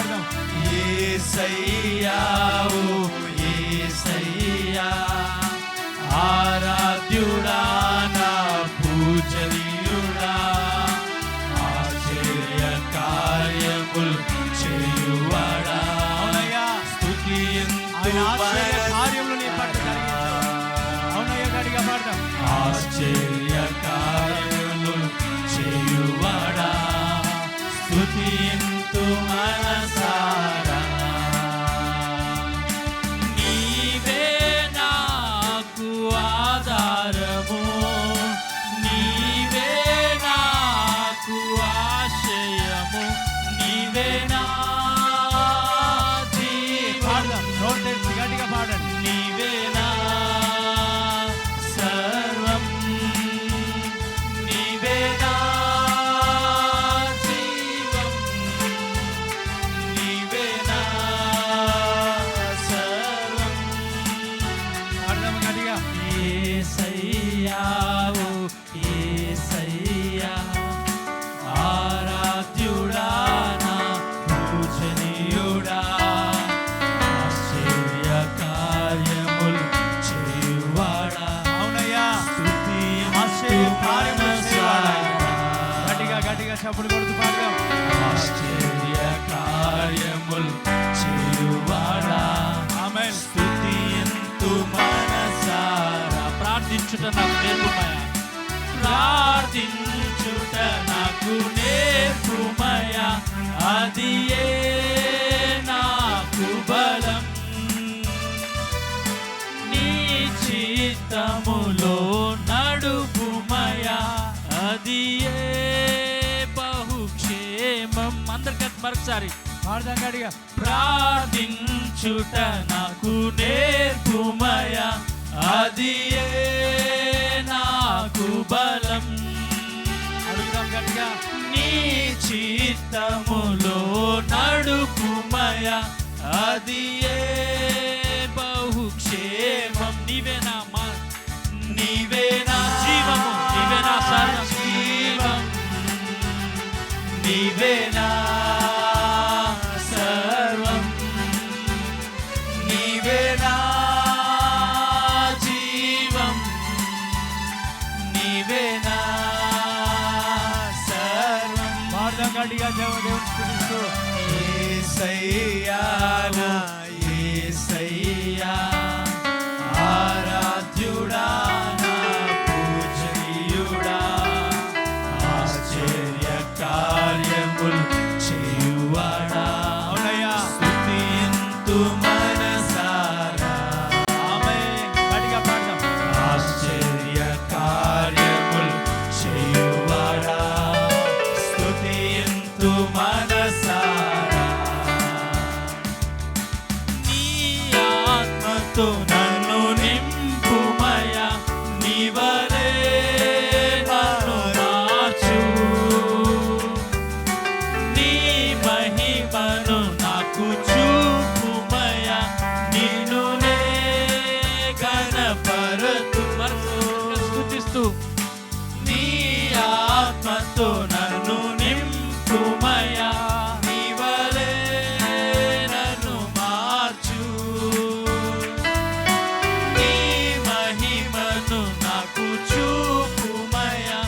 పాడదాం. యేసయ్యా ఓ యేసయ్యా ఆరాధ్యుడా నా పూజనీయుడా ఆశ్చర్య కార్యములు చేయువాడా స్తుతియంతు కార్యములు నీ పట్ల జరిగించావు. అవునయ్య గట్టిగా పాడదాం. ఆశ్చర్య కార్యములు చేయువాడా స్తుతియంతు మనసారా నీవే నాకు ఆధారము నీవే నాకు ఆశ్రయము నీవే నా పాడదాం. నోరు తెరిచి గట్టిగా పాడండి. నీవే నా సర్వం నీవే నా జీవం నీవే నా సర్వం పాడదాం గట్టిగా. యేసయ్యా ఓ యేసయ్యా ఆరాధ్యుడా నా పూజనీయుడా ఆశ్చర్య కార్యములు చేయువాడా అవునయ్యా ఆశ్చర్య కార్యములు చేయువాడా. గట్టిగా గట్టిగా చప్పుడు కొడుతూ పాడదాం. ఆశ్చర్య కార్యములు చేయువాడా ఆమేన్. స్తుతియంతు మనసారా ప్రార్థించుట నాకు నేర్పుమయ్యా ప్రార్థించుట నాకు నేర్పుమయ్యా అది నాకు బలం నీ చిత్తములో నడుపుమయ్యా అది బహుక్షేమం అందరికీ మరొకసారి పాడదాం గట్టిగా. ప్రార్థించుట నాకు నేర్పుమయ్యా అది నాకు బలం అడుగుదాం గట్టిగా. నీ చిత్తములో నడుపుమయ్యా అది బహుక్షేమం నీవే నా నీవే నా జీవము నీవే నా సజీవం నీవే నా సర్వం నీవే నా జీవం నీవే నా సర్వం పాడదాం గట్టిగా. దేవుని స్తుతిస్తూ. యేసయ్యా నా యేసయ్యా ఆరాధ్యుడా నా పూజనీయుడా ఆశ్చర్య కార్యములు చేయువాడా అవునయ్యా. స్తుతియంతు మనసారా ఆమేన్. గట్టిగా పాడదాం. ఆశ్చర్య కార్యములు చేయువాడా స్తుతియంతు మనసారా నీ ఆత్మతో నన్ను నింపుమయ్యా నీ వలే నన్ను మార్చు నీ మహిమను నాకు చూపుమయ్యా నిన్ను నే ఘనపరతు స్తుతిస్తూ నీ ఆత్మతో నన్ను నింపుమయ్యా నీ వలే నన్ను మార్చు నీ మహిమను నాకు చూపుమయ్యా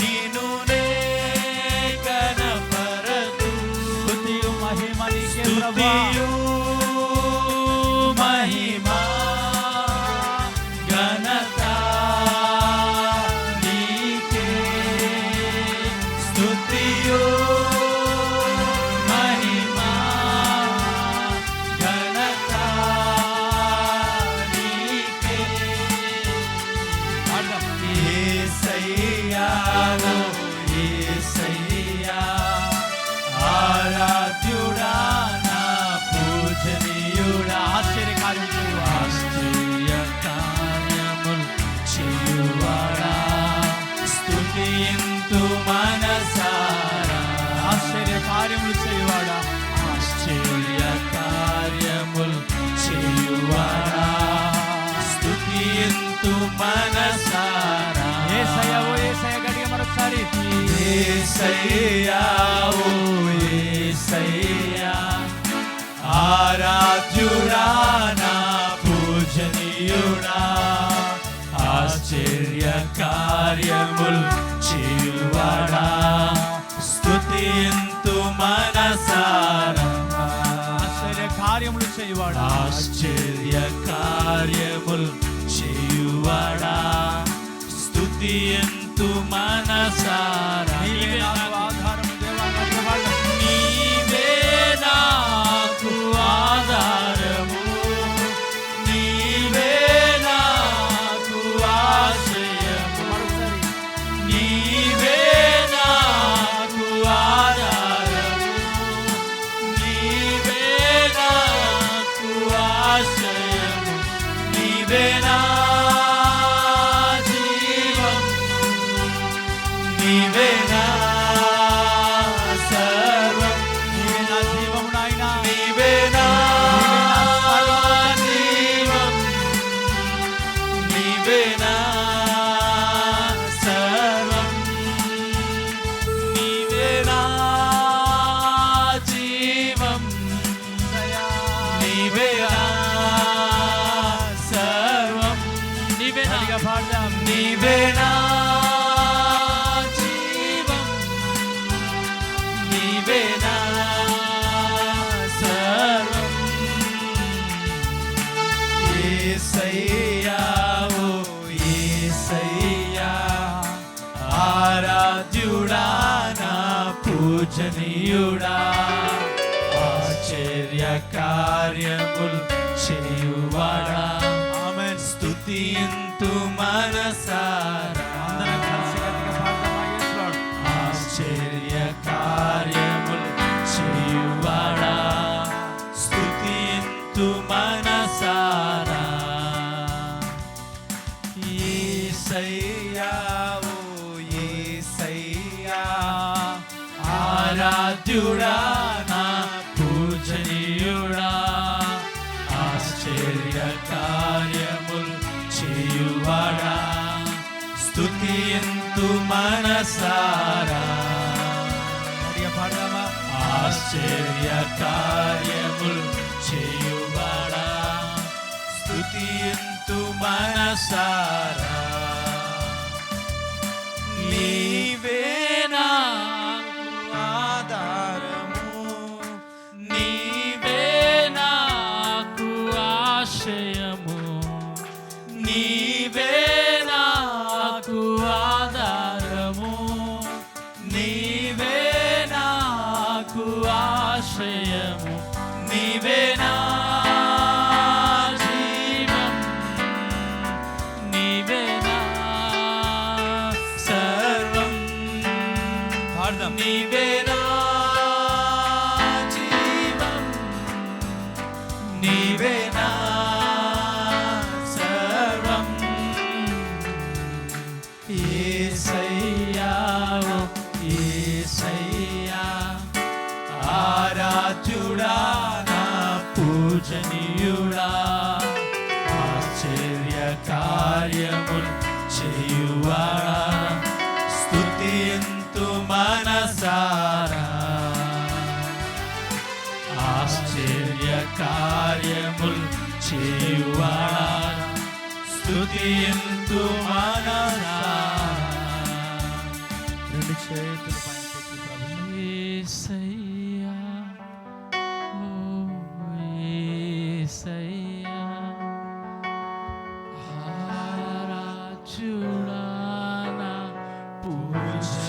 నిన్ను నే ఘనపరతు స్తుతియు మహిమ నీకే ప్రభువా. స్తుతియు మహిమ ఘనత నీకే స్తుతియు మహిమ ఘనత నీకే పాడదాం. యేసయ్యా ఓ యేసయ్యా ఆరాధ్యుడా నా పూజనీయుడా ఆశ్చర్య కార్యం చేయువాడా. ఆశ్చర్య కార్యములు చేయువాడా స్తుతియంతు మనసారా ఆశ్చర్య కార్యములు చేయువాడా. ఆశ్చర్య కార్యములు చేయువాడా స్తుతియంతు మనసారా యేసయ్యా ఓ యేసయ్యా గట్టిగా మరొకసారి. యేసయ్యా ఓ యేసయ్యా ఆరాధ్యుడా నా పూజనీయుడా ఆశ్చర్య కార్యములు చేయువాడా స్తుతింతు మనసారా ఆశ్చర్య కార్యములు చేయువాడా ఆశ్చర్య కార్యములు చేయువాడా స్తుతింతు మనసారా నీవే నాకు ఆధారము దేవా నాకు వాడము. నీవే నాకు ఆధారము నీవే నాకు ఆశ్రయము మరొకసారి. నీవే నాకు ఆధారము నీవే నాకు ఆశ్రయము నీవే నా జీవం నీవే నా సర్వం నీవే నా జీవము నాయనా. నీవే నా జీవం నీవే నా సర్వం నీవే నా జీవం నీవే నా సర్వం నీవే నా గట్టిగా పాడదాం. నీవే నా జీవం నీవే నా సర్వం యేసయ్యా ఓ యేసయ్యా ఆరాధ్యుడా నా పూజనీయుడా ఆశ్చర్య కార్యములు చేయువాడా ఆమేన్. స్తుతింతు మనసారా అందరం కలిసి గట్టిగా పాడదామా? Yes, Lord. ఆశ్చర్య కార్యములు చేయువాడా స్తుతింతు మనసారా యేసయ్యా ఓ యేసయ్యా ఆరాధ్యుడా నా పూజనీయుడా ఆశ్చర్య కార్యములు చేయువాడా స్తుతింతు మనసారా గట్టిగా పాడదామా? ఆశ్చర్య కార్యములు చేయువాడా స్తుతింతు మనసారా నీవే నాకు ఆధారము నీవే నాకు ఆశ్రయము నీవే నాకు ఆధారము నీవే నాకు ఆశ్రయము నీవే నా జీవం నీవే నా సర్వం పాడదాం. నీవే నా జీవం నీవే నా సర్వం యేసయ్యా ఓ యేసయ్యా ఆరాధ్యుడా నా పూజనీయుడా ఆశ్చర్య కార్యములు చేయువాడా స్తుతింతు మనసారా ఆశ్చర్య కార్యములు చేయువాడా స్తుతింతు మనసారా రెండు చేతులు పైకెత్తి ప్రభువు. యేసయ్యా ఓ యేసయ్యా ఆరాధ్యుడా నా పూజనీయుడా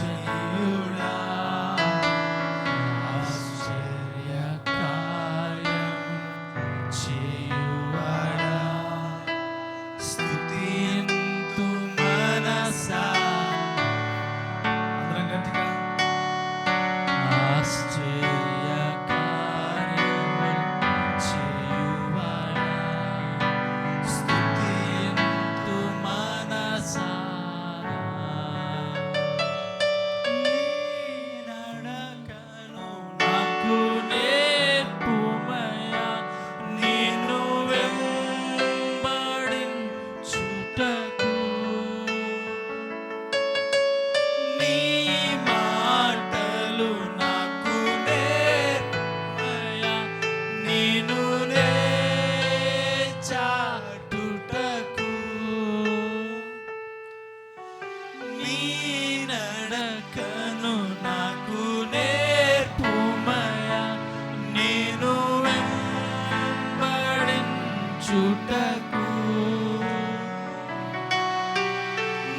ఆశ్చర్య కార్యము చేయువాడా స్తుతింతు మనసారా అందరం గట్టిగా. ఆశ్చర్య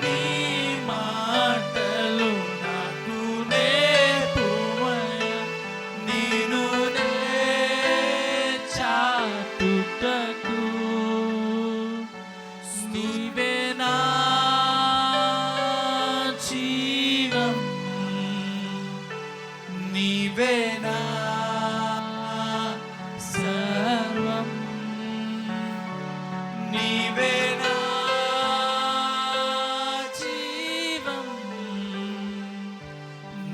నీ మాటలు నాకు నేర్పుమయ్యా, నిన్ను నే చాటుటకు. నీవే నా జీవం, నీవే నా సర్వం, నీవే నా జీవం,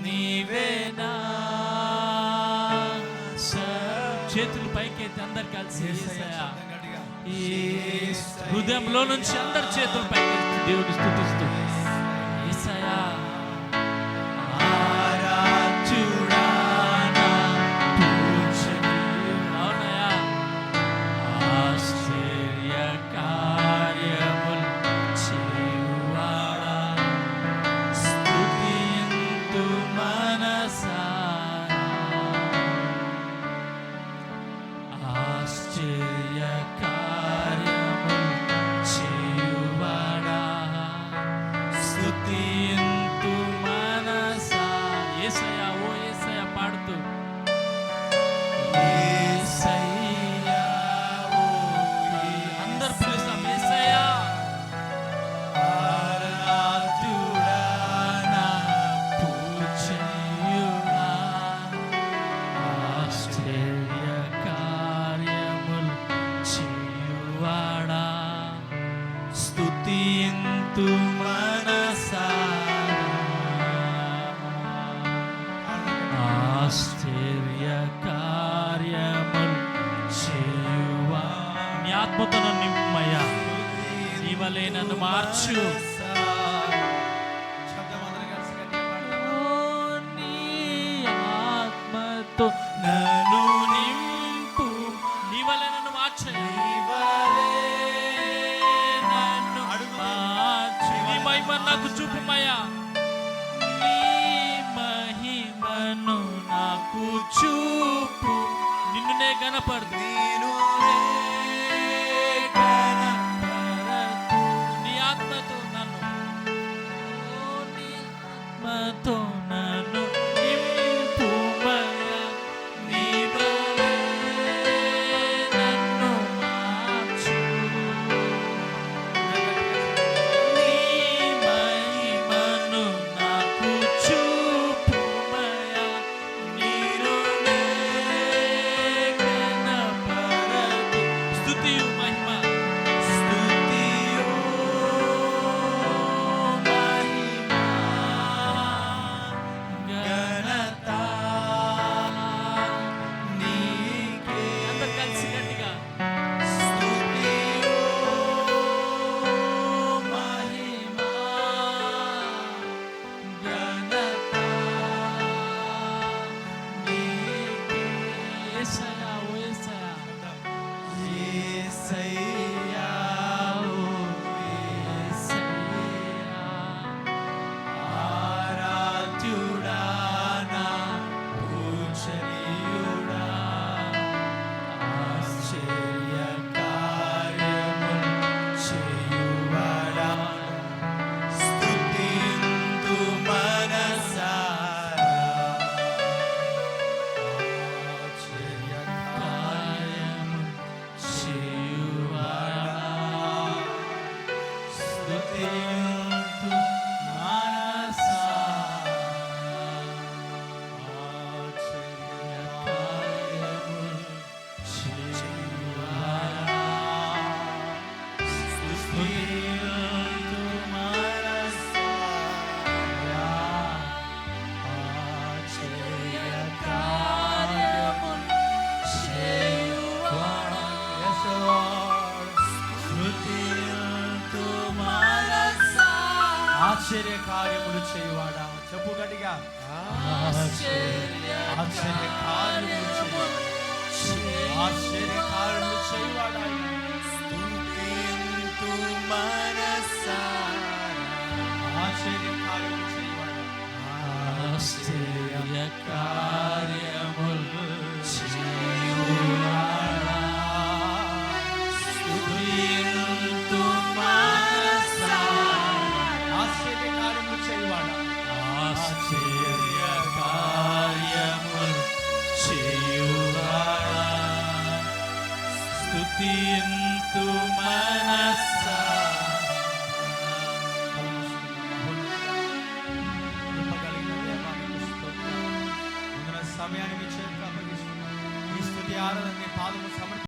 నీవే నా సర్వం. చేతులు పైకెత్తి అందరు కలిసి యేసయ్యా, ఈ హృదయంలో నుంచి అందరి చేతులు పైకెత్తి దేవుని స్తుతిస్తూ యేసయ్యా. ఆరాధ్యుడా నా పూజనీయుడా, అవునయ్యా. ఆశ్చర్య కార్యములు చేయువాడా, స్తుతింతు మనసారా. ఆశ్చర్య కార్యములు చేయువాడా, స్తుతింతు మనసా. యేసయ్యా, ఓ యేసయ్యా పాడుతూ యేసయ్యా, ఓ అందరు పిలుస్తాం యేసయ్యా. ఆరాధ్యుడా నా పూజనీయుడా, ఆశ్చర్య కార్యములు చేయువాడా, స్తుతింతు మనసారా. ఆశ్చర్య కార్యములు చేయువా. నీ ఆత్మతో నన్ను నింపయ్యా, నీ వలే నన్ను మార్చు. ఓ నీ ఆత్మతో నన్ను నింపు, నీ వలే నన్ను మార్చు, నీ వలే నన్ను మార్చు. నీ మహిమను నాకు చూపుమయ్యా, నీ మహిమను నాకు చూపు. నిన్ను నే గణపడదు, నీ ఆత్మతో నన్ను, ఓ నీ ఆత్మతో నన్ను నింపుమయ్యా, నీ వలే నన్ను మార్చు. నీ మహిమను నాకు చూపుమయ్యా, నిన్ను నే గణపరతు. స్తుతియు మహిమ, స్తుతియు మహిమ, ఘనత నీకే. అందరు కలిసి గట్టిగా స్తుతియు మహిమ, ఘనత నీకే. యేసయ్యా, ఓ యేసయ్యా, యేసయ్యా, ఓ యేసయ్యా. ఆరాధ్యుడా నా పూజనీయుడా, ఆశ్చర్య కార్యములు చేయువాడా, స్తుతింతు మనసారా. ఆశ్చర్య కార్యములు చేయువాడా, స్తుతింతు మనసారా. ఆశ్చర్య కార్యములు చేయువాడా, స్తుతింతు మనసారా. ఆశ్చర్య కార్యములు చేయువాడా, స్తుతింతు మనసారా. ఆశ్చర్య కార్యములు చేయువాడా. చెప్పు గట్టిగా, ఆశ్చర్య కార్యములు చేయువాడా, ఆశ్చర్య కార్యములు చేయువాడా. స్తుతింతు మనసారా. ఆశ్చర్య కార్యములు చేయువాడా. ఆశ్చర్య కార్యములు చేయువాడా, స్తుతింతు మనసారా. ఆరాధన నీ పాదము సమర్పి